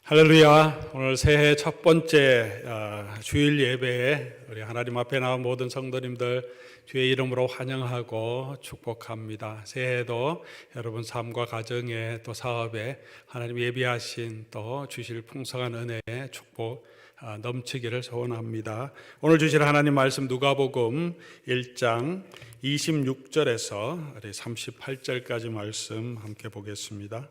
할렐루야. 오늘 새해 첫 번째 주일 예배에 우리 하나님 앞에 나온 모든 성도님들 주의 이름으로 환영하고 축복합니다. 새해에도 여러분 삶과 가정에 또 사업에 하나님 예비하신 또 주실 풍성한 은혜의 축복 넘치기를 소원합니다. 오늘 주실 하나님 말씀 누가복음 1장 26절에서 38절까지 말씀 함께 보겠습니다.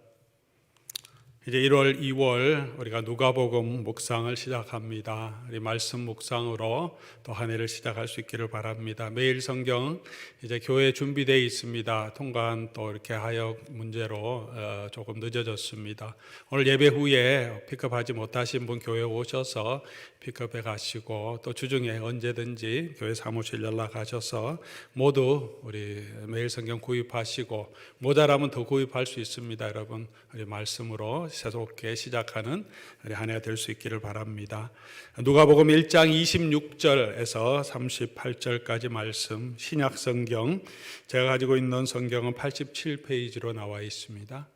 이제 1월, 2월 우리가 누가복음 묵상을 시작합니다. 우리 말씀 묵상으로 또 한 해를 시작할 수 있기를 바랍니다. 매일 성경 이제 교회에 준비되어 있습니다. 통관 또 이렇게 하역 문제로 조금 늦어졌습니다. 오늘 예배 후에 픽업하지 못하신 분 교회 오셔서 픽업해 가시고 또 주중에 언제든지 교회 사무실 연락하셔서 모두 우리 매일 성경 구입하시고 모자라면 더 구입할 수 있습니다. 여러분 우리 말씀으로 새롭게 시작하는 한 해가 될 수 있기를 바랍니다. 누가복음 1장 26절에서 38절까지 말씀 신약 성경 제가 가지고 있는 성경은 87페이지로 나와 있습니다.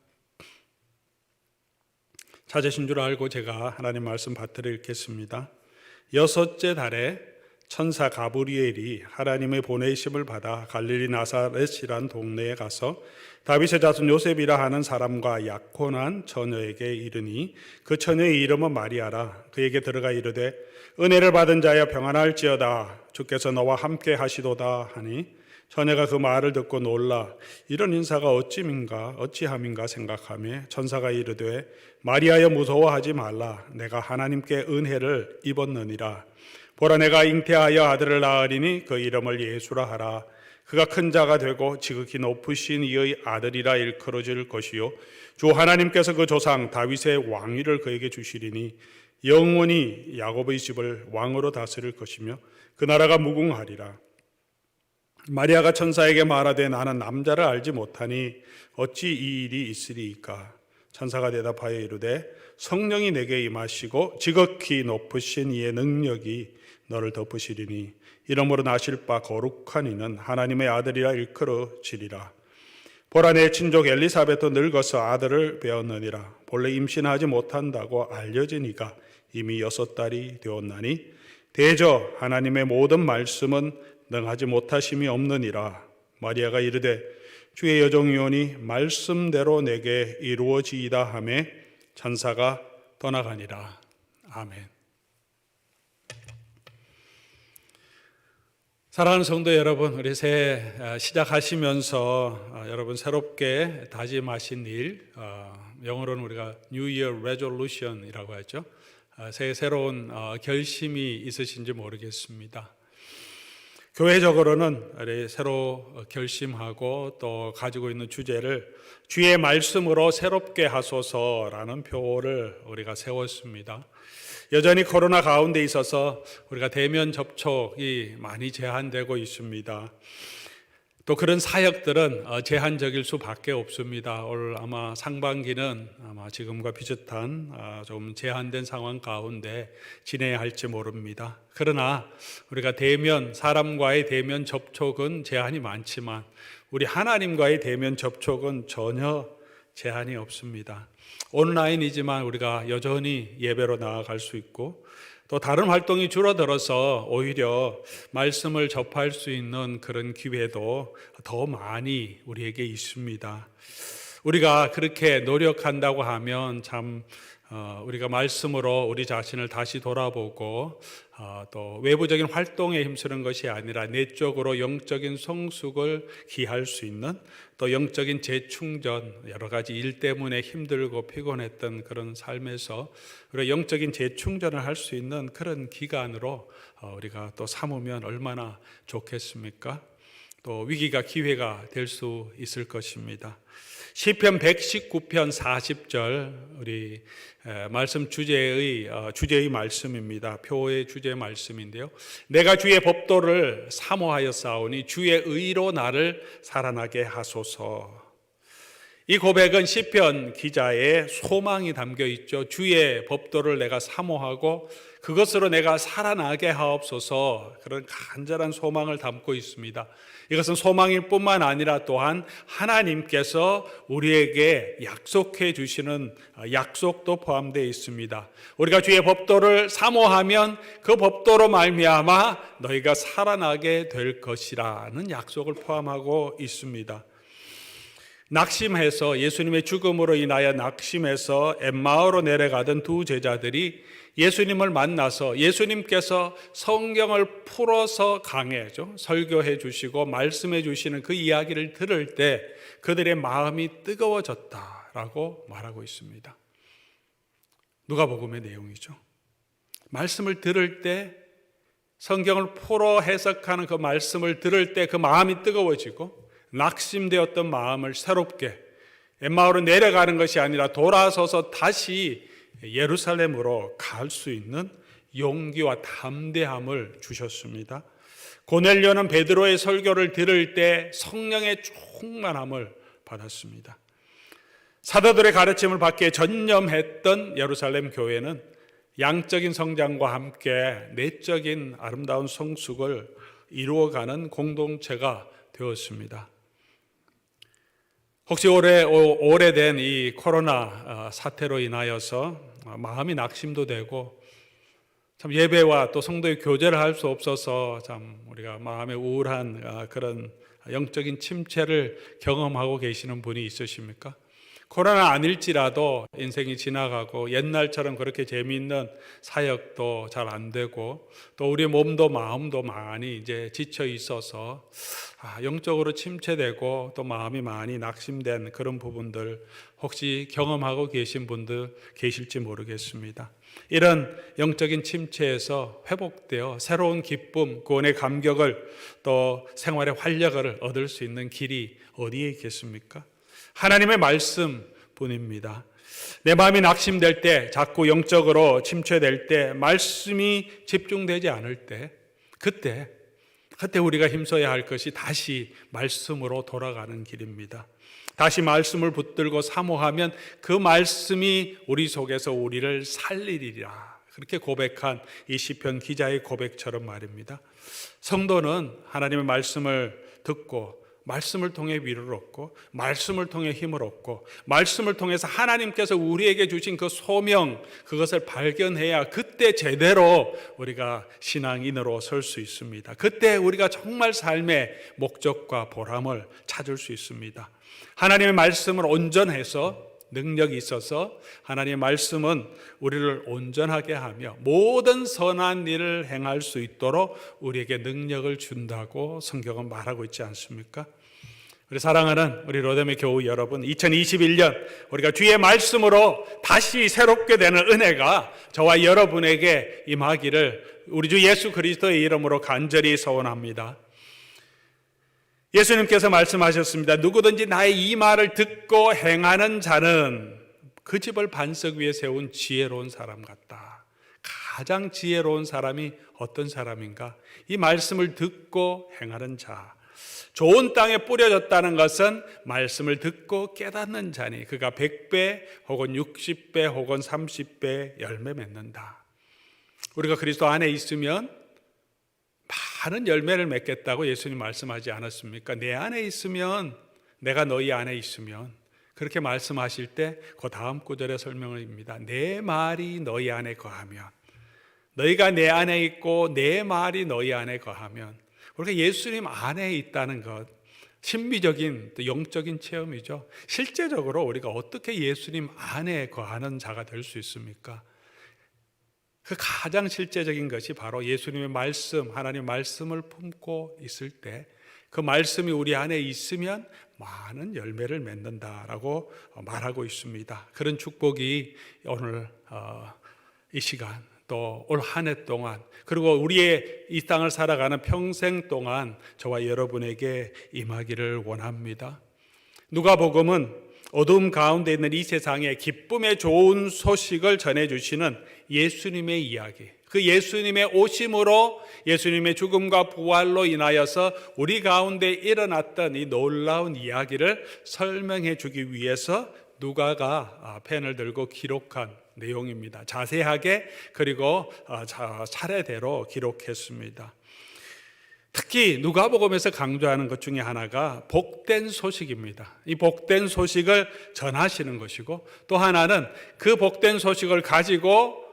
찾으신 줄 알고 제가 하나님 말씀 받들어 읽겠습니다. 여섯째 달에 천사 가브리엘이 하나님의 보내심을 받아 갈릴리 나사렛이란 동네에 가서 다윗의 자손 요셉이라 하는 사람과 약혼한 처녀에게 이르니 그 처녀의 이름은 마리아라. 그에게 들어가 이르되 은혜를 받은 자여 평안할지어다. 주께서 너와 함께 하시도다 하니 처녀가 그 말을 듣고 놀라 이런 인사가 어찌함인가 생각하며 천사가 이르되 마리아여 무서워하지 말라. 내가 하나님께 은혜를 입었느니라. 보라 내가 잉태하여 아들을 낳으리니 그 이름을 예수라 하라. 그가 큰 자가 되고 지극히 높으신 이의 아들이라 일컬어질 것이요 주 하나님께서 그 조상 다윗의 왕위를 그에게 주시리니 영원히 야곱의 집을 왕으로 다스릴 것이며 그 나라가 무궁하리라. 마리아가 천사에게 말하되 나는 남자를 알지 못하니 어찌 이 일이 있으리이까. 천사가 대답하여 이르되 성령이 내게 임하시고 지극히 높으신 이의 능력이 너를 덮으시리니 이러므로 나실 바 거룩한 이는 하나님의 아들이라 일컬어지리라. 보라 내 친족 엘리사벳도 늙어서 아들을 배었느니라. 본래 임신하지 못한다고 알려진 이가 이미 6달이 되었나니 대저 하나님의 모든 말씀은 능하지 못하심이 없느니라. 마리아가 이르되 주의 여종이오니 말씀대로 내게 이루어지이다 하며 천사가 떠나가니라. 아멘. 사랑하는 성도 여러분, 우리 새해 시작하시면서 여러분 새롭게 다짐하신 일, 영어로는 우리가 New Year Resolution이라고 하죠. 새해 새로운 결심이 있으신지 모르겠습니다. 교회적으로는 새로 결심하고 또 가지고 있는 주제를 주의 말씀으로 새롭게 하소서라는 표를 우리가 세웠습니다. 여전히 코로나 가운데 있어서 우리가 대면 접촉이 많이 제한되고 있습니다. 또 그런 사역들은 제한적일 수밖에 없습니다. 올 아마 상반기는 아마 지금과 비슷한 좀 제한된 상황 가운데 지내야 할지 모릅니다. 그러나 우리가 사람과의 대면 접촉은 제한이 많지만 우리 하나님과의 대면 접촉은 전혀 제한이 없습니다. 온라인이지만 우리가 여전히 예배로 나아갈 수 있고 또 다른 활동이 줄어들어서 오히려 말씀을 접할 수 있는 그런 기회도 더 많이 우리에게 있습니다. 우리가 그렇게 노력한다고 하면 참 우리가 말씀으로 우리 자신을 다시 돌아보고 또 외부적인 활동에 힘쓰는 것이 아니라 내적으로 영적인 성숙을 기할 수 있는 또 영적인 재충전, 여러 가지 일 때문에 힘들고 피곤했던 그런 삶에서 우리가 영적인 재충전을 할 수 있는 그런 기간으로 우리가 또 삼으면 얼마나 좋겠습니까? 또 위기가 기회가 될 수 있을 것입니다. 시편 119편 40절 우리 말씀 주제의 말씀입니다. 표의 주제 말씀인데요. 내가 주의 법도를 사모하여 싸우니 주의 의로 나를 살아나게 하소서. 이 고백은 시편 기자의 소망이 담겨 있죠. 주의 법도를 내가 사모하고 그것으로 내가 살아나게 하옵소서, 그런 간절한 소망을 담고 있습니다. 이것은 소망일 뿐만 아니라 또한 하나님께서 우리에게 약속해 주시는 약속도 포함되어 있습니다. 우리가 주의 법도를 사모하면 그 법도로 말미암아 너희가 살아나게 될 것이라는 약속을 포함하고 있습니다. 낙심해서, 예수님의 죽음으로 인하여 낙심해서 엠마오로 내려가던 두 제자들이 예수님을 만나서 예수님께서 성경을 풀어서 강해죠, 설교해 주시고 말씀해 주시는 그 이야기를 들을 때 그들의 마음이 뜨거워졌다라고 말하고 있습니다. 누가복음의 내용이죠. 말씀을 들을 때, 성경을 풀어 해석하는 그 말씀을 들을 때 그 마음이 뜨거워지고 낙심되었던 마음을 새롭게 엠마오로 내려가는 것이 아니라 돌아서서 다시 예루살렘으로 갈 수 있는 용기와 담대함을 주셨습니다. 고넬료는 베드로의 설교를 들을 때 성령의 충만함을 받았습니다. 사도들의 가르침을 받기에 전념했던 예루살렘 교회는 양적인 성장과 함께 내적인 아름다운 성숙을 이루어가는 공동체가 되었습니다. 혹시 오래된 이 코로나 사태로 인하여서 마음이 낙심도 되고 참 예배와 또 성도의 교제를 할 수 없어서 참 우리가 마음에 우울한 그런 영적인 침체를 경험하고 계시는 분이 있으십니까? 코로나 아닐지라도 인생이 지나가고 옛날처럼 그렇게 재미있는 사역도 잘 안 되고 또 우리 몸도 마음도 많이 이제 지쳐 있어서 영적으로 침체되고 또 마음이 많이 낙심된 그런 부분들 혹시 경험하고 계신 분들 계실지 모르겠습니다. 이런 영적인 침체에서 회복되어 새로운 기쁨, 구원의 감격을 또 생활의 활력을 얻을 수 있는 길이 어디에 있겠습니까? 하나님의 말씀뿐입니다. 내 마음이 낙심될 때, 자꾸 영적으로 침체될 때, 말씀이 집중되지 않을 때, 그때 우리가 힘써야 할 것이 다시 말씀으로 돌아가는 길입니다. 다시 말씀을 붙들고 사모하면 그 말씀이 우리 속에서 우리를 살리리라. 그렇게 고백한 이 시편 기자의 고백처럼 말입니다. 성도는 하나님의 말씀을 듣고 말씀을 통해 위로를 얻고 말씀을 통해 힘을 얻고 말씀을 통해서 하나님께서 우리에게 주신 그 소명, 그것을 발견해야 그때 제대로 우리가 신앙인으로 설 수 있습니다. 그때 우리가 정말 삶의 목적과 보람을 찾을 수 있습니다. 하나님의 말씀을 온전해서 능력이 있어서 하나님의 말씀은 우리를 온전하게 하며 모든 선한 일을 행할 수 있도록 우리에게 능력을 준다고 성경은 말하고 있지 않습니까? 우리 사랑하는 우리 로뎀의 교우 여러분, 2021년 우리가 주의 말씀으로 다시 새롭게 되는 은혜가 저와 여러분에게 임하기를 우리 주 예수 그리스도의 이름으로 간절히 소원합니다. 예수님께서 말씀하셨습니다. 누구든지 나의 이 말을 듣고 행하는 자는 그 집을 반석 위에 세운 지혜로운 사람 같다. 가장 지혜로운 사람이 어떤 사람인가? 이 말씀을 듣고 행하는 자. 좋은 땅에 뿌려졌다는 것은 말씀을 듣고 깨닫는 자니 그가 100배 혹은 60배 혹은 30배 열매 맺는다. 우리가 그리스도 안에 있으면 많은 열매를 맺겠다고 예수님 말씀하지 않았습니까? 내 안에 있으면, 내가 너희 안에 있으면, 그렇게 말씀하실 때 그 다음 구절의 설명입니다. 내 말이 너희 안에 거하면, 너희가 내 안에 있고 내 말이 너희 안에 거하면, 우리가 예수님 안에 있다는 것, 신비적인 또 영적인 체험이죠. 실제적으로 우리가 어떻게 예수님 안에 거하는 자가 될 수 있습니까? 그 가장 실제적인 것이 바로 예수님의 말씀, 하나님의 말씀을 품고 있을 때 그 말씀이 우리 안에 있으면 많은 열매를 맺는다라고 말하고 있습니다. 그런 축복이 오늘 이 시간 또 올 한 해 동안 그리고 우리의 이 땅을 살아가는 평생 동안 저와 여러분에게 임하기를 원합니다. 누가복음은 어두움 가운데 있는 이 세상에 기쁨의 좋은 소식을 전해주시는 예수님의 이야기, 그 예수님의 오심으로, 예수님의 죽음과 부활로 인하여서 우리 가운데 일어났던 이 놀라운 이야기를 설명해 주기 위해서 누가가 펜을 들고 기록한 내용입니다. 자세하게, 그리고 차례대로 기록했습니다. 특히 누가복음에서 강조하는 것 중에 하나가 복된 소식입니다. 이 복된 소식을 전하시는 것이고, 또 하나는 그 복된 소식을 가지고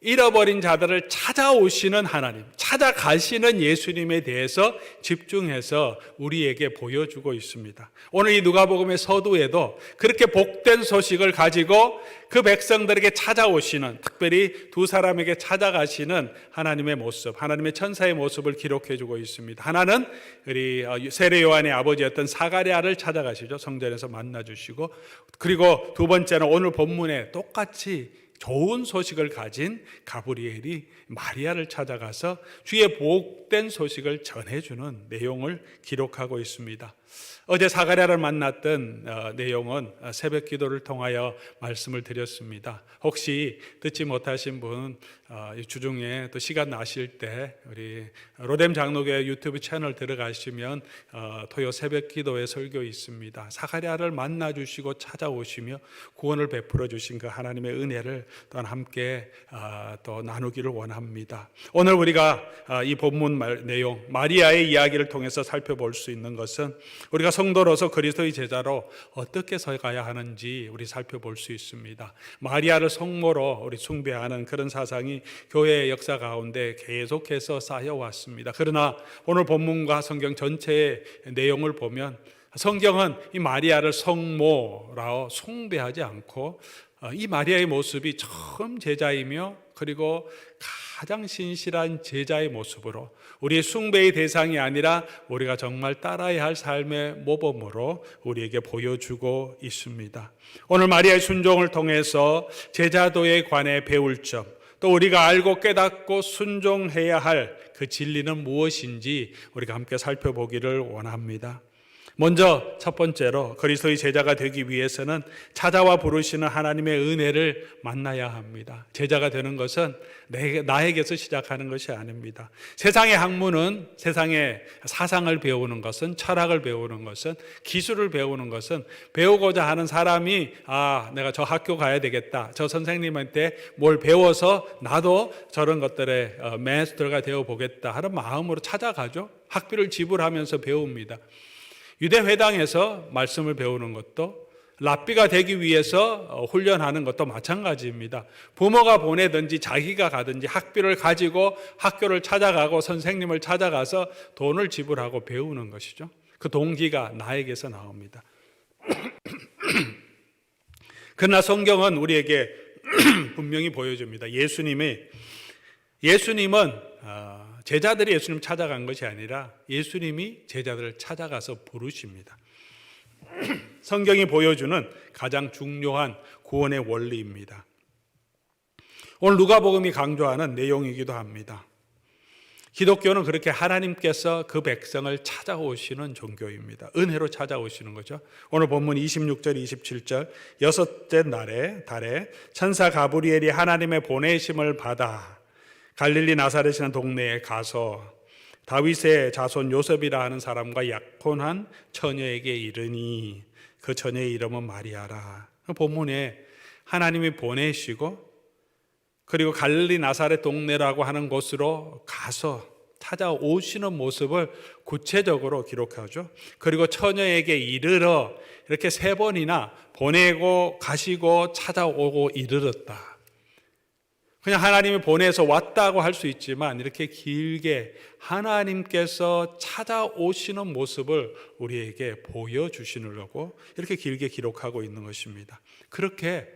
잃어버린 자들을 찾아오시는 하나님, 찾아가시는 예수님에 대해서 집중해서 우리에게 보여주고 있습니다. 오늘 이 누가복음의 서두에도 그렇게 복된 소식을 가지고 그 백성들에게 찾아오시는, 특별히 두 사람에게 찾아가시는 하나님의 모습, 하나님의 천사의 모습을 기록해 주고 있습니다. 하나는 우리 세례 요한의 아버지였던 사가랴를 찾아가시죠. 성전에서 만나주시고, 그리고 두 번째는 오늘 본문에 똑같이 좋은 소식을 가진 가브리엘이 마리아를 찾아가서 주의 복된 소식을 전해주는 내용을 기록하고 있습니다. 어제 사가랴를 만났던 내용은 새벽 기도를 통하여 말씀을 드렸습니다. 혹시 듣지 못하신 분 주중에 또 시간 나실 때 우리 로뎀 장로교회 유튜브 채널 들어가시면 토요 새벽 기도의 설교 있습니다. 사가랴를 만나주시고 찾아오시며 구원을 베풀어 주신 그 하나님의 은혜를 또한 함께 또 나누기를 원합니다. 오늘 우리가 이 본문 내용 마리아의 이야기를 통해서 살펴볼 수 있는 것은 우리가 성도로서 그리스도의 제자로 어떻게 서가야 하는지 우리 살펴볼 수 있습니다. 마리아를 성모로 우리 숭배하는 그런 사상이 교회의 역사 가운데 계속해서 쌓여왔습니다. 그러나 오늘 본문과 성경 전체의 내용을 보면 성경은 이 마리아를 성모라고 숭배하지 않고 이 마리아의 모습이 처음 제자이며 그리고 가장 신실한 제자의 모습으로 우리의 숭배의 대상이 아니라 우리가 정말 따라야 할 삶의 모범으로 우리에게 보여주고 있습니다. 오늘 마리아의 순종을 통해서 제자도에 관해 배울 점, 또 우리가 알고 깨닫고 순종해야 할 그 진리는 무엇인지 우리가 함께 살펴보기를 원합니다. 먼저 첫 번째로 그리스도의 제자가 되기 위해서는 찾아와 부르시는 하나님의 은혜를 만나야 합니다. 제자가 되는 것은 나에게서 시작하는 것이 아닙니다. 세상의 학문은, 세상의 사상을 배우는 것은, 철학을 배우는 것은, 기술을 배우는 것은 배우고자 하는 사람이 내가 저 학교 가야 되겠다, 저 선생님한테 뭘 배워서 나도 저런 것들의 마스터가 되어보겠다 하는 마음으로 찾아가죠. 학비를 지불하면서 배웁니다. 유대회당에서 말씀을 배우는 것도, 랍비가 되기 위해서 훈련하는 것도 마찬가지입니다. 부모가 보내든지 자기가 가든지 학비를 가지고 학교를 찾아가고 선생님을 찾아가서 돈을 지불하고 배우는 것이죠. 그 동기가 나에게서 나옵니다. 그러나 성경은 우리에게 분명히 보여줍니다. 예수님은 제자들이 예수님 찾아간 것이 아니라 예수님이 제자들을 찾아가서 부르십니다. 성경이 보여주는 가장 중요한 구원의 원리입니다. 오늘 누가복음이 강조하는 내용이기도 합니다. 기독교는 그렇게 하나님께서 그 백성을 찾아오시는 종교입니다. 은혜로 찾아오시는 거죠. 오늘 본문 26절 27절 여섯째 달에 천사 가브리엘이 하나님의 보내심을 받아 갈릴리 나사렛이라는 동네에 가서 다윗의 자손 요셉이라 하는 사람과 약혼한 처녀에게 이르니 그 처녀의 이름은 마리아라. 본문에 하나님이 보내시고 그리고 갈릴리 나사렛 동네라고 하는 곳으로 가서 찾아오시는 모습을 구체적으로 기록하죠. 그리고 처녀에게 이르러 이렇게 세 번이나 보내고 가시고 찾아오고 이르렀다. 그냥 하나님이 보내서 왔다고 할 수 있지만 이렇게 길게 하나님께서 찾아오시는 모습을 우리에게 보여주시려고 이렇게 길게 기록하고 있는 것입니다. 그렇게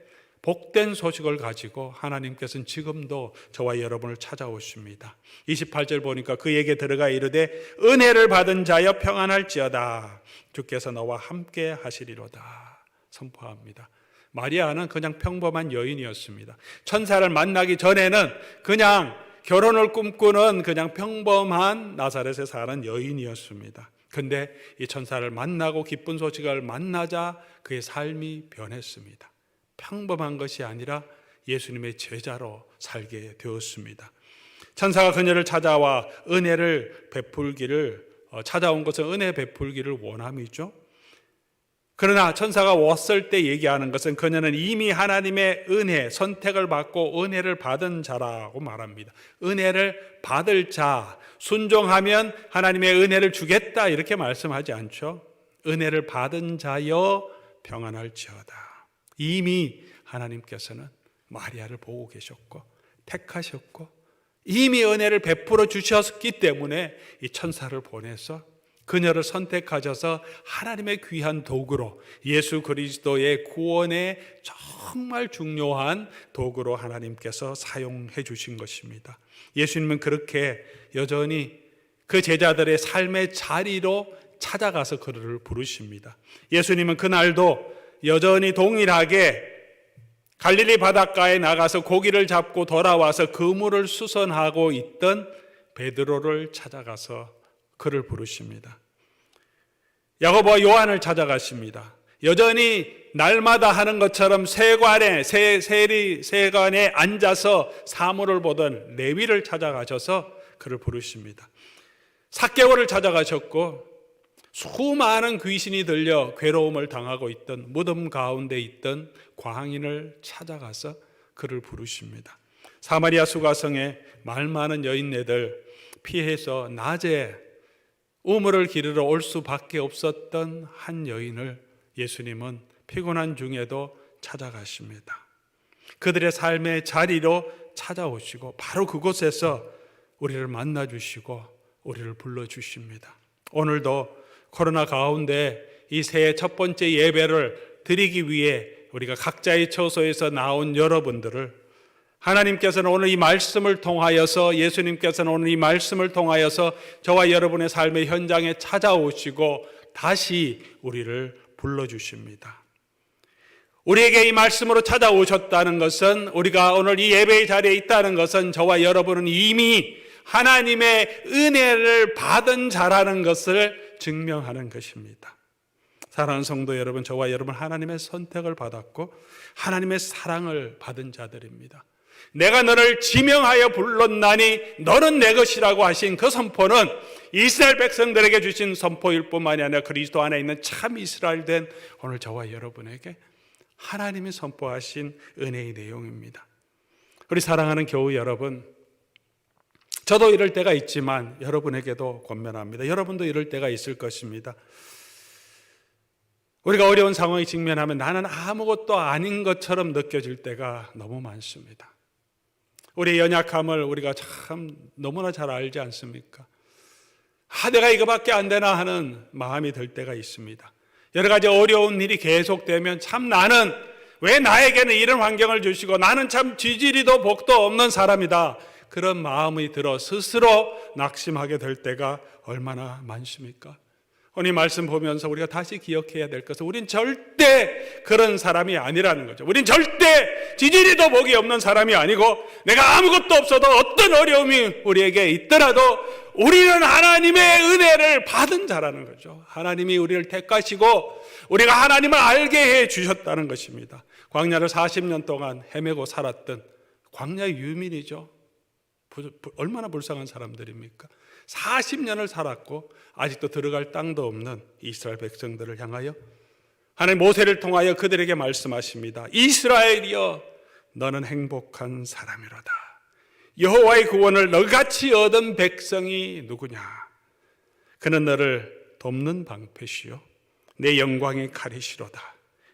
복된 소식을 가지고 하나님께서는 지금도 저와 여러분을 찾아오십니다. 28절 보니까 그에게 들어가 이르되 은혜를 받은 자여 평안할지어다 주께서 너와 함께 하시리로다 선포합니다. 마리아는 그냥 평범한 여인이었습니다. 천사를 만나기 전에는 그냥 결혼을 꿈꾸는 그냥 평범한 나사렛에 사는 여인이었습니다. 근데 이 천사를 만나고 기쁜 소식을 만나자 그의 삶이 변했습니다. 평범한 것이 아니라 예수님의 제자로 살게 되었습니다. 천사가 그녀를 찾아와 은혜를 베풀기를 찾아온 것은 은혜 베풀기를 원함이죠. 그러나 천사가 왔을 때 얘기하는 것은 그녀는 이미 하나님의 은혜, 선택을 받고 은혜를 받은 자라고 말합니다. 은혜를 받을 자, 순종하면 하나님의 은혜를 주겠다 이렇게 말씀하지 않죠. 은혜를 받은 자여 평안할지어다. 이미 하나님께서는 마리아를 보고 계셨고 택하셨고 이미 은혜를 베풀어 주셨기 때문에 이 천사를 보내서 그녀를 선택하셔서 하나님의 귀한 도구로 예수 그리스도의 구원에 정말 중요한 도구로 하나님께서 사용해 주신 것입니다. 예수님은 그렇게 여전히 그 제자들의 삶의 자리로 찾아가서 그를 부르십니다. 예수님은 그날도 여전히 동일하게 갈릴리 바닷가에 나가서 고기를 잡고 돌아와서 그물을 수선하고 있던 베드로를 찾아가서 그를 부르십니다. 야고보와 요한을 찾아가십니다. 여전히 날마다 하는 것처럼 세관에 앉아서 사물을 보던 레위를 찾아가셔서 그를 부르십니다. 삭개오를 찾아가셨고 수많은 귀신이 들려 괴로움을 당하고 있던 무덤 가운데 있던 광인을 찾아가서 그를 부르십니다. 사마리아 수가성에 말 많은 여인네들 피해서 낮에 우물을 기르러 올 수밖에 없었던 한 여인을 예수님은 피곤한 중에도 찾아가십니다. 그들의 삶의 자리로 찾아오시고 바로 그곳에서 우리를 만나주시고 우리를 불러주십니다. 오늘도 코로나 가운데 이 새해 첫 번째 예배를 드리기 위해 우리가 각자의 처소에서 나온 여러분들을 하나님께서는 오늘 이 말씀을 통하여서 예수님께서는 오늘 이 말씀을 통하여서 저와 여러분의 삶의 현장에 찾아오시고 다시 우리를 불러주십니다. 우리에게 이 말씀으로 찾아오셨다는 것은 우리가 오늘 이 예배의 자리에 있다는 것은 저와 여러분은 이미 하나님의 은혜를 받은 자라는 것을 증명하는 것입니다. 사랑하는 성도 여러분, 저와 여러분 하나님의 선택을 받았고 하나님의 사랑을 받은 자들입니다. 내가 너를 지명하여 불렀나니 너는 내 것이라고 하신 그 선포는 이스라엘 백성들에게 주신 선포일 뿐만이 아니라 그리스도 안에 있는 참 이스라엘 된 오늘 저와 여러분에게 하나님이 선포하신 은혜의 내용입니다. 우리 사랑하는 교우 여러분, 저도 이럴 때가 있지만 여러분에게도 권면합니다. 여러분도 이럴 때가 있을 것입니다. 우리가 어려운 상황에 직면하면 나는 아무것도 아닌 것처럼 느껴질 때가 너무 많습니다. 우리의 연약함을 우리가 참 너무나 잘 알지 않습니까? 내가 이거밖에 안 되나 하는 마음이 들 때가 있습니다. 여러 가지 어려운 일이 계속되면 참 나는 왜 나에게는 이런 환경을 주시고 나는 참 지지리도 복도 없는 사람이다. 그런 마음이 들어 스스로 낙심하게 될 때가 얼마나 많습니까? 오늘 말씀 보면서 우리가 다시 기억해야 될 것은 우린 절대 그런 사람이 아니라는 거죠. 우린 절대 지지리도 복이 없는 사람이 아니고 내가 아무것도 없어도 어떤 어려움이 우리에게 있더라도 우리는 하나님의 은혜를 받은 자라는 거죠. 하나님이 우리를 택하시고 우리가 하나님을 알게 해 주셨다는 것입니다. 광야를 40년 동안 헤매고 살았던 광야의 유민이죠. 얼마나 불쌍한 사람들입니까? 40년을 살았고 아직도 들어갈 땅도 없는 이스라엘 백성들을 향하여 하나님 모세를 통하여 그들에게 말씀하십니다. 이스라엘이여 너는 행복한 사람이로다. 여호와의 구원을 너같이 얻은 백성이 누구냐? 그는 너를 돕는 방패시요 내 영광의 칼이시로다.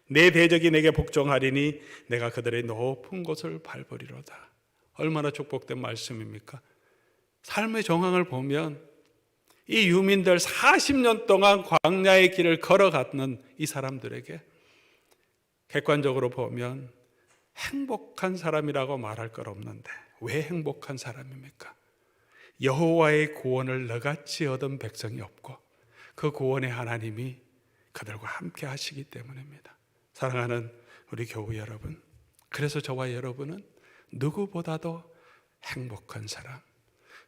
내 대적이 내게 복종하리니 내가 그들의 높은 곳을 밟으리로다. 얼마나 축복된 말씀입니까? 삶의 정황을 보면 이 유민들 40년 동안 광야의 길을 걸어갔는 이 사람들에게 객관적으로 보면 행복한 사람이라고 말할 것 없는데 왜 행복한 사람입니까? 여호와의 구원을 너같이 얻은 백성이 없고 그 구원의 하나님이 그들과 함께 하시기 때문입니다. 사랑하는 우리 교우 여러분, 그래서 저와 여러분은 누구보다도 행복한 사람,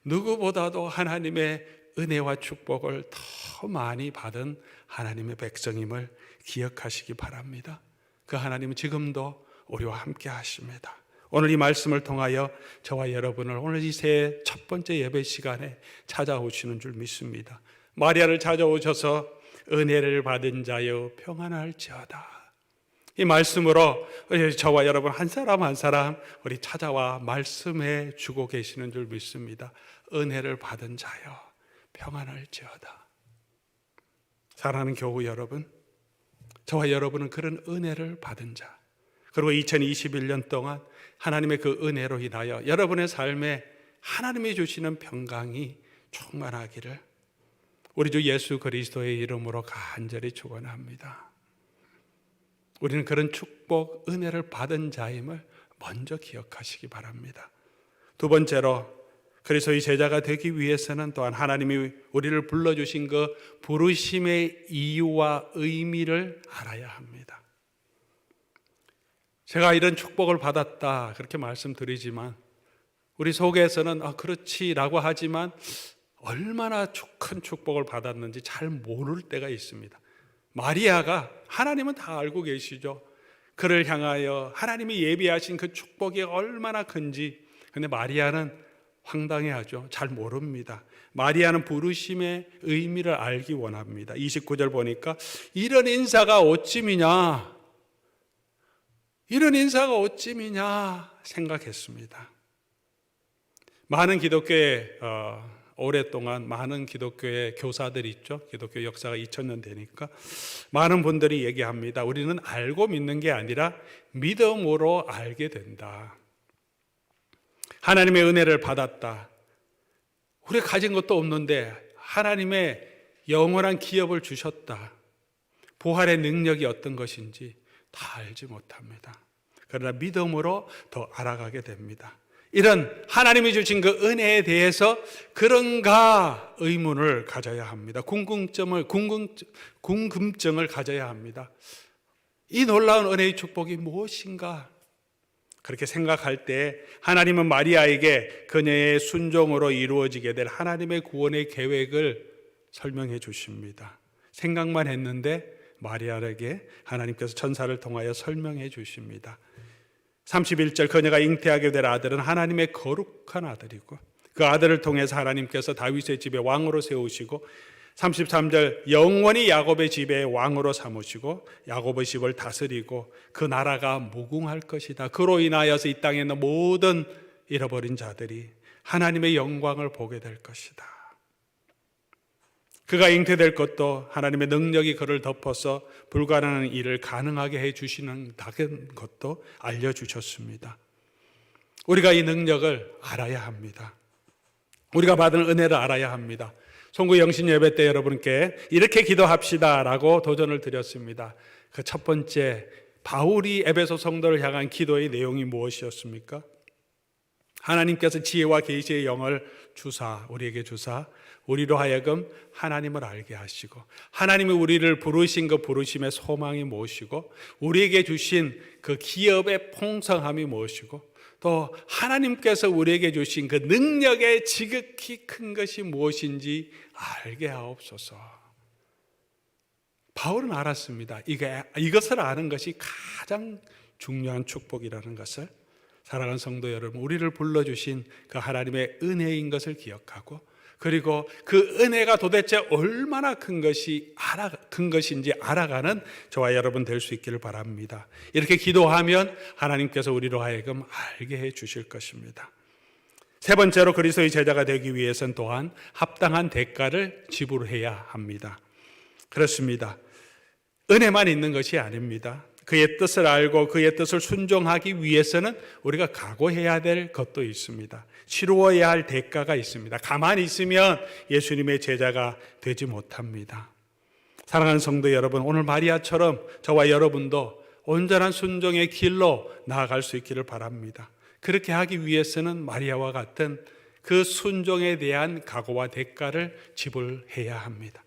누구보다도 하나님의 은혜와 축복을 더 많이 받은 하나님의 백성임을 기억하시기 바랍니다. 그 하나님은 지금도 우리와 함께 하십니다. 오늘 이 말씀을 통하여 저와 여러분을 오늘 이 새해 첫 번째 예배 시간에 찾아오시는 줄 믿습니다. 마리아를 찾아오셔서 은혜를 받은 자여 평안할지어다. 이 말씀으로 저와 여러분 한 사람 한 사람 우리 찾아와 말씀해 주고 계시는 줄 믿습니다. 은혜를 받은 자여 평안할지어다. 사랑하는 교우 여러분, 저와 여러분은 그런 은혜를 받은 자, 그리고 2021년 동안 하나님의 그 은혜로 인하여 여러분의 삶에 하나님이 주시는 평강이 충만하기를 우리 주 예수 그리스도의 이름으로 간절히 축원합니다. 우리는 그런 축복, 은혜를 받은 자임을 먼저 기억하시기 바랍니다. 두 번째로 그리스도의 제자가 되기 위해서는 또한 하나님이 우리를 불러주신 그 부르심의 이유와 의미를 알아야 합니다. 제가 이런 축복을 받았다 그렇게 말씀드리지만 우리 속에서는 그렇지라고 하지만 얼마나 큰 축복을 받았는지 잘 모를 때가 있습니다. 마리아가 하나님은 다 알고 계시죠. 그를 향하여 하나님이 예비하신 그 축복이 얼마나 큰지. 근데 마리아는 황당해하죠. 잘 모릅니다. 마리아는 부르심의 의미를 알기 원합니다. 29절 보니까 이런 인사가 어찌미냐 생각했습니다. 많은 기독교에 오랫동안 많은 기독교의 교사들이 있죠. 기독교 역사가 2000년 되니까 많은 분들이 얘기합니다. 우리는 알고 믿는 게 아니라 믿음으로 알게 된다. 하나님의 은혜를 받았다. 우리가 가진 것도 없는데 하나님의 영원한 기업을 주셨다. 부활의 능력이 어떤 것인지 다 알지 못합니다. 그러나 믿음으로 더 알아가게 됩니다. 이런 하나님이 주신 그 은혜에 대해서 그런가 의문을 가져야 합니다. 궁금증을 가져야 합니다. 이 놀라운 은혜의 축복이 무엇인가? 그렇게 생각할 때 하나님은 마리아에게 그녀의 순종으로 이루어지게 될 하나님의 구원의 계획을 설명해 주십니다. 생각만 했는데 마리아에게 하나님께서 천사를 통하여 설명해 주십니다. 31절 그녀가 잉태하게 될 아들은 하나님의 거룩한 아들이고 그 아들을 통해서 하나님께서 다윗의 집에 왕으로 세우시고 33절 영원히 야곱의 집에 왕으로 삼으시고 야곱의 집을 다스리고 그 나라가 무궁할 것이다. 그로 인하여서 이 땅에 있는 모든 잃어버린 자들이 하나님의 영광을 보게 될 것이다. 그가 잉태될 것도 하나님의 능력이 그를 덮어서 불가능한 일을 가능하게 해주시는 것도 알려주셨습니다. 우리가 이 능력을 알아야 합니다. 우리가 받은 은혜를 알아야 합니다. 송구 영신 예배 때 여러분께 이렇게 기도합시다 라고 도전을 드렸습니다. 그 첫 번째 바울이 에베소 성도를 향한 기도의 내용이 무엇이었습니까? 하나님께서 지혜와 계시의 영을 우리에게 주사 우리로 하여금 하나님을 알게 하시고 하나님이 우리를 부르신 그 부르심의 소망이 무엇이고 우리에게 주신 그 기업의 풍성함이 무엇이고 또 하나님께서 우리에게 주신 그 능력의 지극히 큰 것이 무엇인지 알게 하옵소서. 바울은 알았습니다. 이것을 아는 것이 가장 중요한 축복이라는 것을. 사랑하는 성도 여러분, 우리를 불러주신 그 하나님의 은혜인 것을 기억하고 그리고 그 은혜가 도대체 얼마나 큰 것인지 알아가는 저와 여러분 될 수 있기를 바랍니다. 이렇게 기도하면 하나님께서 우리로 하여금 알게 해 주실 것입니다. 세 번째로 그리스도의 제자가 되기 위해서는 또한 합당한 대가를 지불해야 합니다. 그렇습니다. 은혜만 있는 것이 아닙니다. 그의 뜻을 알고 그의 뜻을 순종하기 위해서는 우리가 각오해야 될 것도 있습니다. 치루어야 할 대가가 있습니다. 가만히 있으면 예수님의 제자가 되지 못합니다. 사랑하는 성도 여러분, 오늘 마리아처럼 저와 여러분도 온전한 순종의 길로 나아갈 수 있기를 바랍니다. 그렇게 하기 위해서는 마리아와 같은 그 순종에 대한 각오와 대가를 지불해야 합니다.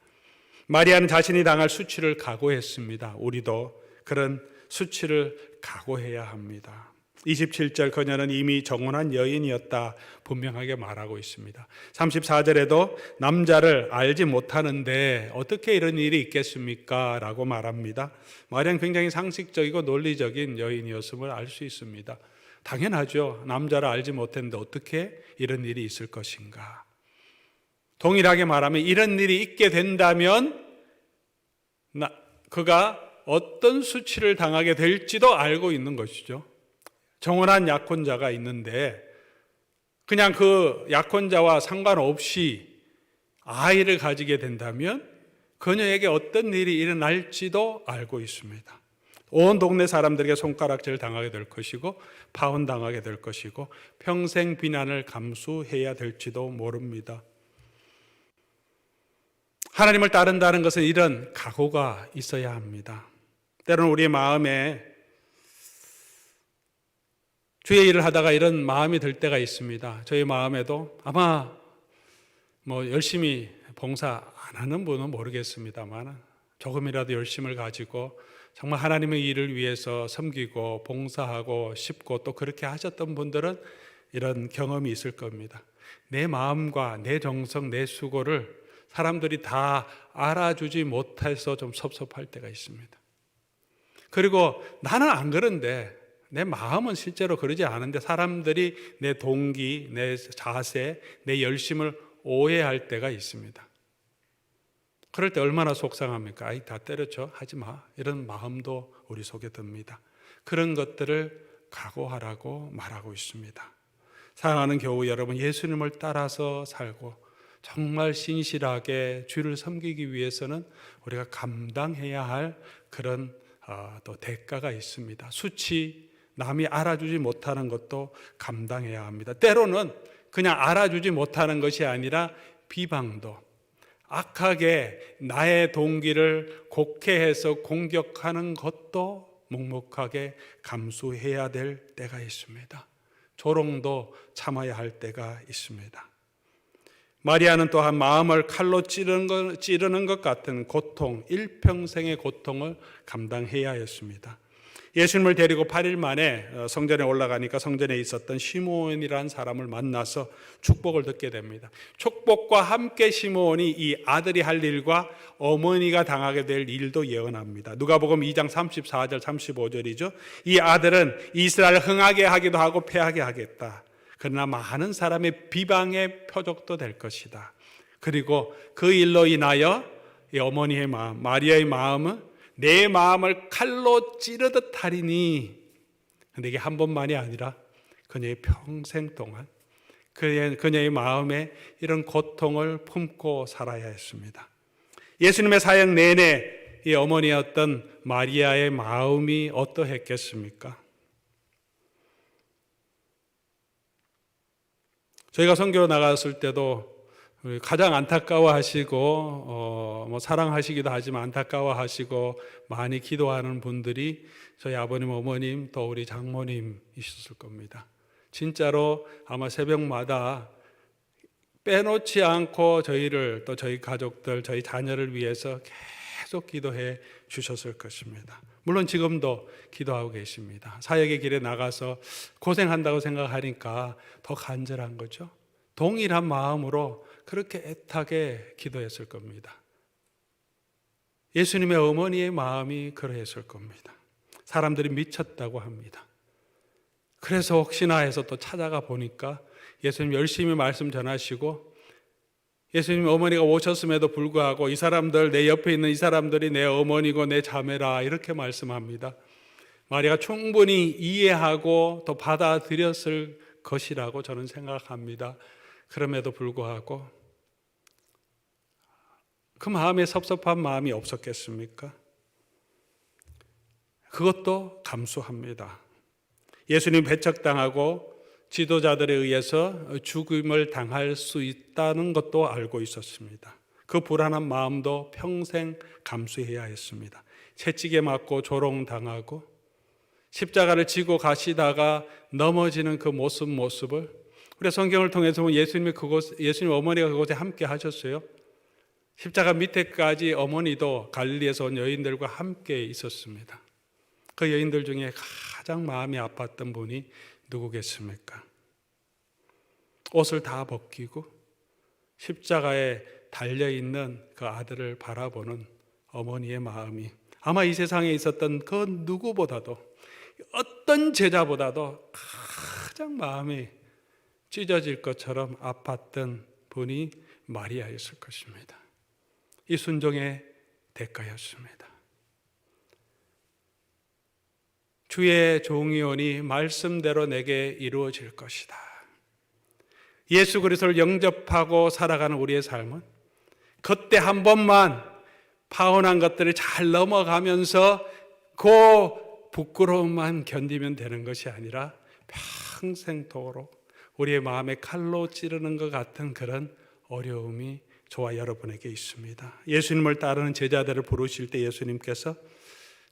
마리아는 자신이 당할 수치를 각오했습니다. 우리도 그런 수치를 각오해야 합니다. 27절 그녀는 이미 정혼한 여인이었다 분명하게 말하고 있습니다. 34절에도 남자를 알지 못하는데 어떻게 이런 일이 있겠습니까? 라고 말합니다. 마리아는 굉장히 상식적이고 논리적인 여인이었음을 알 수 있습니다. 당연하죠. 남자를 알지 못했는데 어떻게 이런 일이 있을 것인가. 동일하게 말하면 이런 일이 있게 된다면 그가 어떤 수치를 당하게 될지도 알고 있는 것이죠. 정혼한 약혼자가 있는데 그냥 그 약혼자와 상관없이 아이를 가지게 된다면 그녀에게 어떤 일이 일어날지도 알고 있습니다. 온 동네 사람들에게 손가락질 당하게 될 것이고 파혼당하게 될 것이고 평생 비난을 감수해야 될지도 모릅니다. 하나님을 따른다는 것은 이런 각오가 있어야 합니다. 때로는 우리의 마음에 주의 일을 하다가 이런 마음이 들 때가 있습니다. 저희 마음에도 아마 열심히 봉사 안 하는 분은 모르겠습니다만 조금이라도 열심을 가지고 정말 하나님의 일을 위해서 섬기고 봉사하고 싶고 또 그렇게 하셨던 분들은 이런 경험이 있을 겁니다. 내 마음과 내 정성, 내 수고를 사람들이 다 알아주지 못해서 좀 섭섭할 때가 있습니다. 그리고 나는 안 그런데 내 마음은 실제로 그러지 않은데 사람들이 내 동기, 내 자세, 내 열심을 오해할 때가 있습니다. 그럴 때 얼마나 속상합니까? 아이, 다 때려쳐 하지 마. 이런 마음도 우리 속에 듭니다. 그런 것들을 각오하라고 말하고 있습니다. 사랑하는 교우 여러분, 예수님을 따라서 살고 정말 신실하게 주를 섬기기 위해서는 우리가 감당해야 할 그런 또 대가가 있습니다. 수치, 남이 알아주지 못하는 것도 감당해야 합니다. 때로는 그냥 알아주지 못하는 것이 아니라 비방도, 악하게 나의 동기를 곡해해서 공격하는 것도 묵묵하게 감수해야 될 때가 있습니다. 조롱도 참아야 할 때가 있습니다. 마리아는 또한 마음을 칼로 찌르는 것 같은 고통, 일평생의 고통을 감당해야 했습니다. 예수님을 데리고 8일 만에 성전에 올라가니까 성전에 있었던 시므온이라는 사람을 만나서 축복을 듣게 됩니다. 축복과 함께 시므온이 이 아들이 할 일과 어머니가 당하게 될 일도 예언합니다. 누가복음 2장 34절 35절이죠. 이 아들은 이스라엘을 흥하게 하기도 하고 패하게 하겠다. 그러나 많은 사람의 비방의 표적도 될 것이다. 그리고 그 일로 인하여 이 어머니의 마음, 마리아의 마음은 내 마음을 칼로 찌르듯 하리니, 근데 이게 한 번만이 아니라 그녀의 평생 동안 그녀의 마음에 이런 고통을 품고 살아야 했습니다. 예수님의 사역 내내 이 어머니였던 마리아의 마음이 어떠했겠습니까? 저희가 선교 나갔을 때도 가장 안타까워하시고 사랑하시기도 하지만 안타까워하시고 많이 기도하는 분들이 저희 아버님, 어머님, 또 우리 장모님이셨을 겁니다. 진짜로 아마 새벽마다 빼놓지 않고 저희를, 또 저희 가족들, 저희 자녀를 위해서 계속 기도해 주셨을 것입니다. 물론 지금도 기도하고 계십니다. 사역의 길에 나가서 고생한다고 생각하니까 더 간절한 거죠. 동일한 마음으로 그렇게 애타게 기도했을 겁니다. 예수님의 어머니의 마음이 그러했을 겁니다. 사람들이 미쳤다고 합니다. 그래서 혹시나 해서 또 찾아가 보니까 예수님 열심히 말씀 전하시고 예수님 어머니가 오셨음에도 불구하고 이 사람들, 내 옆에 있는 이 사람들이 내 어머니고 내 자매라 이렇게 말씀합니다. 마리아가 충분히 이해하고 또 받아들였을 것이라고 저는 생각합니다. 그럼에도 불구하고 그 마음에 섭섭한 마음이 없었겠습니까? 그것도 감수합니다. 예수님 배척당하고 지도자들에 의해서 죽임을 당할 수 있다는 것도 알고 있었습니다. 그 불안한 마음도 평생 감수해야 했습니다. 채찍에 맞고 조롱당하고 십자가를 지고 가시다가 넘어지는 그 모습을 우리 성경을 통해서 보면 예수님 어머니가 그곳에 함께 하셨어요. 십자가 밑에까지 어머니도 갈릴리에서 온 여인들과 함께 있었습니다. 그 여인들 중에 가장 마음이 아팠던 분이 누구겠습니까? 옷을 다 벗기고 십자가에 달려있는 그 아들을 바라보는 어머니의 마음이 아마 이 세상에 있었던 그 누구보다도, 어떤 제자보다도 가장 마음이 찢어질 것처럼 아팠던 분이 마리아였을 것입니다. 이 순종의 대가였습니다. 주의 종이오니 말씀대로 내게 이루어질 것이다. 예수 그리스도를 영접하고 살아가는 우리의 삶은 그때 한 번만 파혼한 것들을 잘 넘어가면서 그 부끄러움만 견디면 되는 것이 아니라 평생도록 우리의 마음에 칼로 찌르는 것 같은 그런 어려움이 저와 여러분에게 있습니다. 예수님을 따르는 제자들을 부르실 때 예수님께서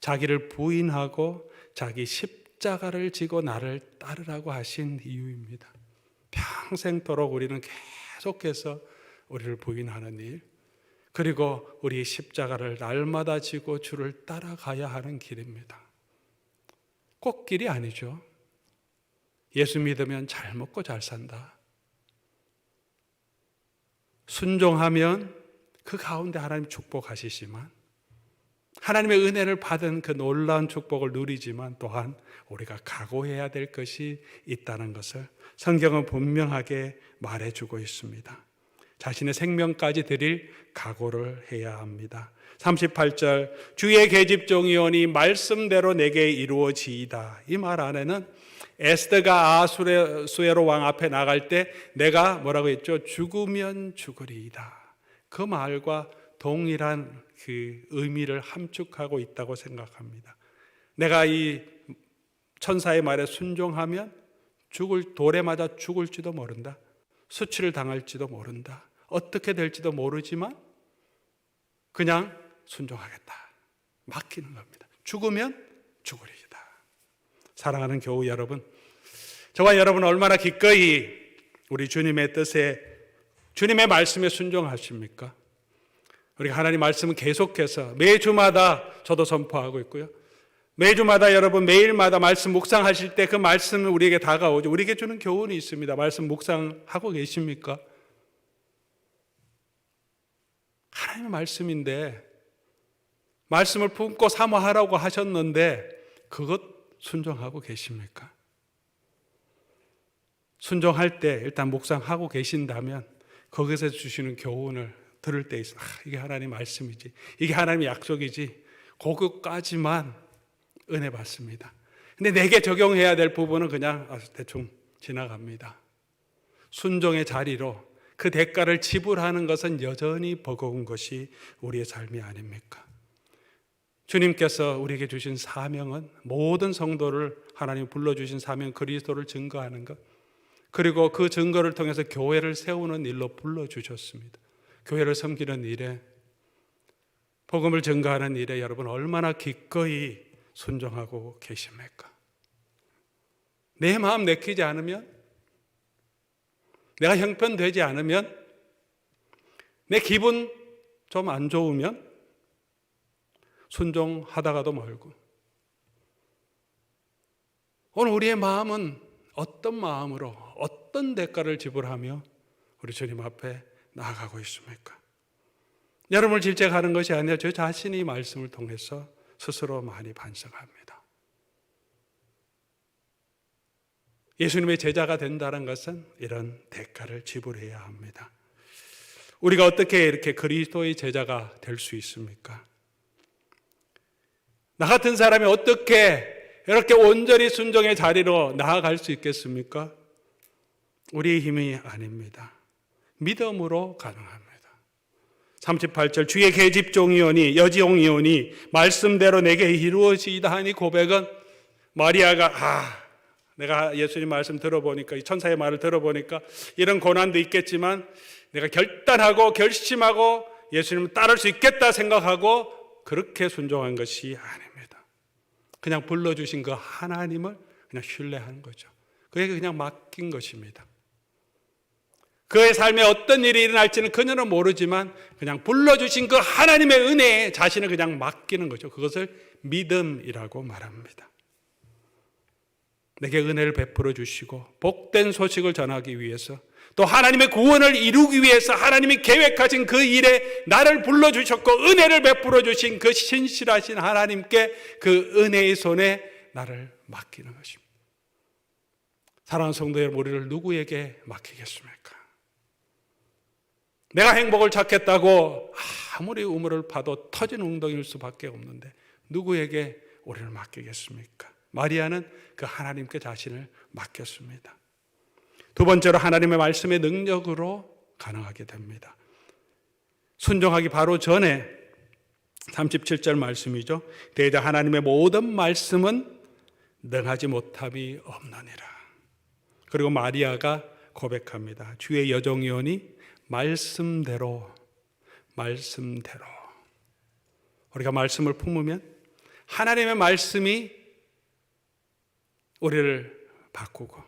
자기를 부인하고 자기 십자가를 지고 나를 따르라고 하신 이유입니다. 평생도록 우리는 계속해서 우리를 부인하는 일, 그리고 우리 십자가를 날마다 지고 주를 따라가야 하는 길입니다. 꼭 길이 아니죠. 예수 믿으면 잘 먹고 잘 산다. 순종하면 그 가운데 하나님 축복하시지만, 하나님의 은혜를 받은 그 놀라운 축복을 누리지만 또한 우리가 각오해야 될 것이 있다는 것을 성경은 분명하게 말해주고 있습니다. 자신의 생명까지 드릴 각오를 해야 합니다. 38절 주의 계집종이오니 말씀대로 내게 이루어지이다. 이 말 안에는 에스더가 아수에로 왕 앞에 나갈 때 내가 뭐라고 했죠? 죽으면 죽으리이다. 그 말과 동일한 그 의미를 함축하고 있다고 생각합니다. 내가 이 천사의 말에 순종하면 돌에 맞아 죽을지도 모른다. 수치를 당할지도 모른다. 어떻게 될지도 모르지만 그냥 순종하겠다. 맡기는 겁니다. 죽으면 죽으리이다. 사랑하는 교우 여러분, 저와 여러분 얼마나 기꺼이 우리 주님의 뜻에, 주님의 말씀에 순종하십니까? 우리가 하나님 말씀은 계속해서 매주마다 저도 선포하고 있고요. 매주마다 여러분 매일마다 말씀 묵상하실 때 그 말씀은 우리에게 다가오죠. 우리에게 주는 교훈이 있습니다. 말씀 묵상하고 계십니까? 하나님의 말씀인데 말씀을 품고 사모하라고 하셨는데 그것 순종하고 계십니까? 순종할 때 일단 묵상하고 계신다면 거기서 주시는 교훈을 들을 때 있어. 이게 하나님 말씀이지. 이게 하나님의 약속이지. 그것까지만 은혜 받습니다. 근데 내게 적용해야 될 부분은 그냥 대충 지나갑니다. 순종의 자리로 그 대가를 지불하는 것은 여전히 버거운 것이 우리의 삶이 아닙니까? 주님께서 우리에게 주신 사명은 모든 성도를 하나님 불러주신 사명 그리스도를 증거하는 것, 그리고 그 증거를 통해서 교회를 세우는 일로 불러주셨습니다. 교회를 섬기는 일에, 복음을 증거하는 일에 여러분 얼마나 기꺼이 순종하고 계십니까? 내 마음 내키지 않으면, 내가 형편되지 않으면, 내 기분 좀 안 좋으면 순종하다가도 말고, 오늘 우리의 마음은 어떤 마음으로 어떤 대가를 지불하며 우리 주님 앞에 나아가고 있습니까? 여러분을 질책하는 것이 아니라 저 자신이 말씀을 통해서 스스로 많이 반성합니다. 예수님의 제자가 된다는 것은 이런 대가를 지불해야 합니다. 우리가 어떻게 이렇게 그리스도의 제자가 될 수 있습니까? 나 같은 사람이 어떻게 이렇게 온전히 순종의 자리로 나아갈 수 있겠습니까? 우리의 힘이 아닙니다. 믿음으로 가능합니다. 38절 주의 계집종이오니 여지용이오니 말씀대로 내게 이루어지이다 하니 고백은 마리아가 내가 예수님 말씀 들어보니까, 이 천사의 말을 들어보니까 이런 고난도 있겠지만 내가 결단하고 결심하고 예수님을 따를 수 있겠다 생각하고 그렇게 순종한 것이 아닙니다. 그냥 불러주신 그 하나님을 그냥 신뢰하는 거죠. 그에게 그냥 맡긴 것입니다. 그의 삶에 어떤 일이 일어날지는 그녀는 모르지만 그냥 불러주신 그 하나님의 은혜에 자신을 그냥 맡기는 거죠. 그것을 믿음이라고 말합니다. 내게 은혜를 베풀어 주시고 복된 소식을 전하기 위해서, 또 하나님의 구원을 이루기 위해서 하나님이 계획하신 그 일에 나를 불러주셨고 은혜를 베풀어 주신 그 신실하신 하나님께 그 은혜의 손에 나를 맡기는 것입니다. 사랑하는 성도 여러분, 우리를 누구에게 맡기겠습니까? 내가 행복을 찾겠다고 아무리 우물을 파도 터진 웅덩이일 수밖에 없는데 누구에게 우리를 맡기겠습니까? 마리아는 그 하나님께 자신을 맡겼습니다. 두 번째로 하나님의 말씀의 능력으로 가능하게 됩니다. 순종하기 바로 전에 37절 말씀이죠. 대자 하나님의 모든 말씀은 능하지 못함이 없느니라. 그리고 마리아가 고백합니다. 주의 여종이오니 말씀대로 우리가 말씀을 품으면 하나님의 말씀이 우리를 바꾸고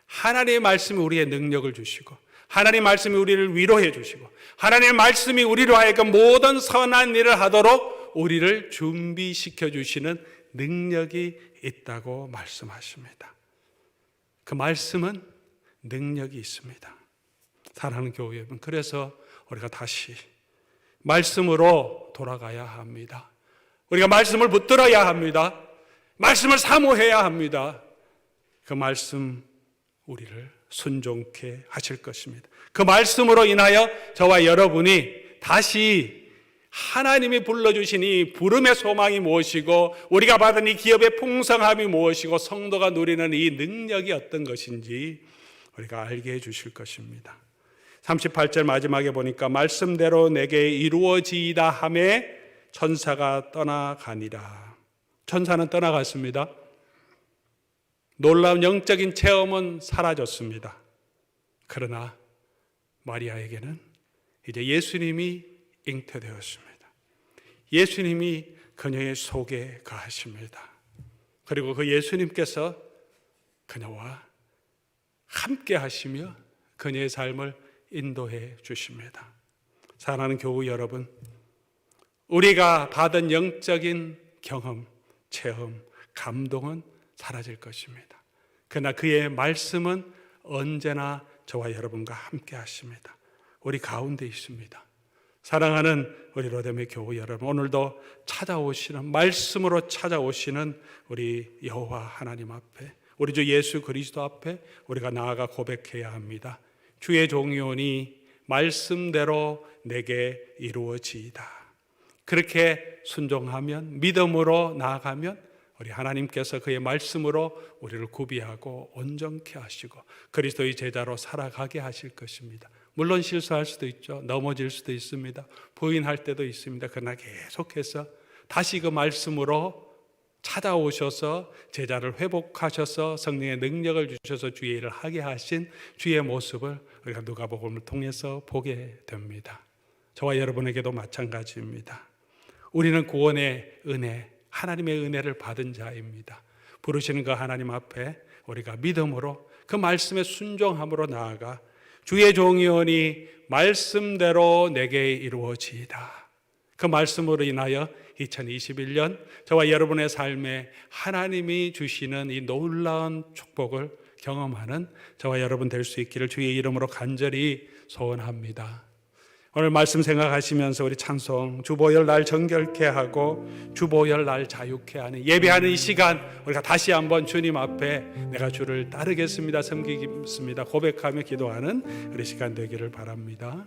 하나님의 말씀이 우리의 능력을 주시고 하나님의 말씀이 우리를 위로해 주시고 하나님의 말씀이 우리로 하여금 모든 선한 일을 하도록 우리를 준비시켜 주시는 능력이 있다고 말씀하십니다. 그 말씀은 능력이 있습니다. 사랑하는 교회 여러분, 그래서 우리가 다시 말씀으로 돌아가야 합니다. 우리가 말씀을 붙들어야 합니다. 말씀을 사모해야 합니다. 그 말씀 우리를 순종케 하실 것입니다. 그 말씀으로 인하여 저와 여러분이 다시 하나님이 불러주신 이 부름의 소망이 무엇이고 우리가 받은 이 기업의 풍성함이 무엇이고 성도가 누리는 이 능력이 어떤 것인지 우리가 알게 해 주실 것입니다. 38절 마지막에 보니까 말씀대로 내게 이루어지이다 하매 천사가 떠나가니라. 천사는 떠나갔습니다. 놀라운 영적인 체험은 사라졌습니다. 그러나 마리아에게는 이제 예수님이 잉태되었습니다. 예수님이 그녀의 속에 거하십니다. 그리고 그 예수님께서 그녀와 함께 하시며 그녀의 삶을 인도해 주십니다. 사랑하는 교우 여러분, 우리가 받은 영적인 경험, 체험, 감동은 사라질 것입니다. 그러나 그의 말씀은 언제나 저와 여러분과 함께 하십니다. 우리 가운데 있습니다. 사랑하는 우리 로데메 교우 여러분, 오늘도 찾아오시는 말씀으로 찾아오시는 우리 여호와 하나님 앞에, 우리 주 예수 그리스도 앞에 우리가 나아가 고백해야 합니다. 주의 종이오니 말씀대로 내게 이루어지이다. 그렇게 순종하면, 믿음으로 나아가면 우리 하나님께서 그의 말씀으로 우리를 구비하고 온전케 하시고 그리스도의 제자로 살아가게 하실 것입니다. 물론 실수할 수도 있죠. 넘어질 수도 있습니다. 부인할 때도 있습니다. 그러나 계속해서 다시 그 말씀으로 찾아오셔서 제자를 회복하셔서 성령의 능력을 주셔서 주의 일을 하게 하신 주의 모습을 우리가 누가복음을 통해서 보게 됩니다. 저와 여러분에게도 마찬가지입니다. 우리는 구원의 은혜, 하나님의 은혜를 받은 자입니다. 부르시는 그 하나님 앞에 우리가 믿음으로 그 말씀에 순종함으로 나아가 주의 종이오니 말씀대로 내게 이루어지이다. 그 말씀으로 인하여 2021년 저와 여러분의 삶에 하나님이 주시는 이 놀라운 축복을 경험하는 저와 여러분 될 수 있기를 주의 이름으로 간절히 소원합니다. 오늘 말씀 생각하시면서 우리 찬송 주보혈 날 정결케 하고 주보혈 날 자유케 하는 예배하는 이 시간 우리가 다시 한번 주님 앞에 내가 주를 따르겠습니다, 섬기겠습니다 고백하며 기도하는 우리 시간 되기를 바랍니다.